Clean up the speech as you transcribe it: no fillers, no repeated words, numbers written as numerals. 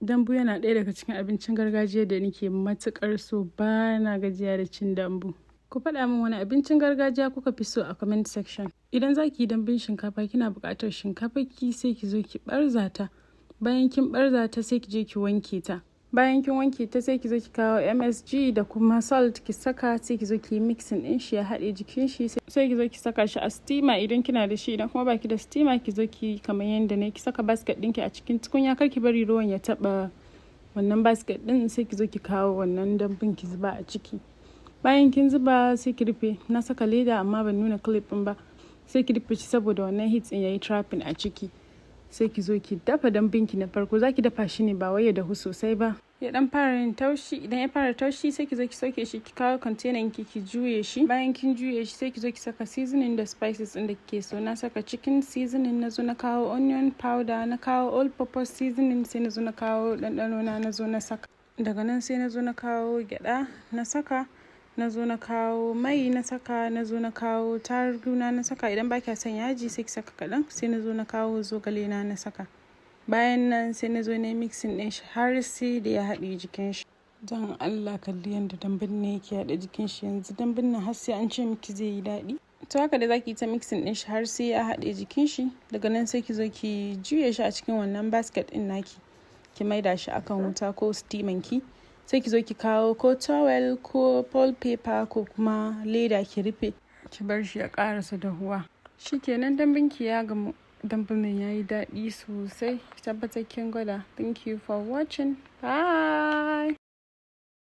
Dambu yana ɗaya daga cikin abincin gargajiya da nake matuƙar so, ba na gajiya da cin dambu. Ku faɗa min wani abincin gargajiya kuka fi so a comment section. Idan za ki yi dambun shinkafa kina buƙatar shinkafarki sai ki zo ki ɓarza ta. Bayan kin ɓarza ta sai ki je ki wanke ta. Bayan kin wanke ta sai ki zo ki kawo MSG da kuma salt ki saka, sai ki zo ki yi mixing ɗin shi ya haɗe jikin shi, sai ki zo ki saka shi a steamer idan kina da shi. Idan kuma baki da steamer ki zo ki kamar yanda ne, ki saka basket ɗinki a cikin tukunya, kar ki bari ruwan ya taɓa wannan basket ɗin, sai ki zo ki kawo wannan dambun ki zuba a ciki. Bayan kin zuba sai ki rufe. Na saka leda amma ban nuna clip ɗin ba. Sai ki rufe shi saboda wannan heat ɗin yayi trapping a ciki. Sai ki zo ki dafa dambunki na farko. Za ki dafa shi ne ba wai ya dahu sosai ba. Ya dan fara yin taushi. Idan ya fara taushi sai ki zo ki sauke shi, ki kawo container ki juye shi. Bayan kin juye shi sai ki zo ki saka seasoning da spices ɗin da kike so. Na saka chicken seasoning, na zo na kawo onion powder, na kawo all purpose seasoning, sai na zo na kawo ɗanɗano na zo na saka. Daga nan sai na zo na kawo gyaɗa na saka, na zo na kawo mai na saka, na zo na kawo tarugu na saka. Idan ba kya son yaji sai ki saka kaɗan. Sai na zo na kawo zogale na saka. Bayan nan sai na zo na mixing ɗin shi har sai da ya haɗe jikin shi. Don Allah kalli yadda dambun ne yake haɗe jikin shi yanzu. Dambun nan har sai an ce miki zai yi daɗi. To haka da za ki yi ta mixing ɗin shi har sai ya haɗe jikin shi. Daga nan sai ki zo ki juye shi a cikin wannan basket ɗin naki. Ki maida shi akan wuta ko steamer ki. Sai ki zo ki kawo ko towel ko pole paper ko kuma leda ki rufe. Ki bar shi ya ƙarasa dahuwa. Shikenan dambun ki ya gamu. Dambun nan yayi daɗi sosai. Ki tabbatar kin gwada. Thank you for watching. Bye.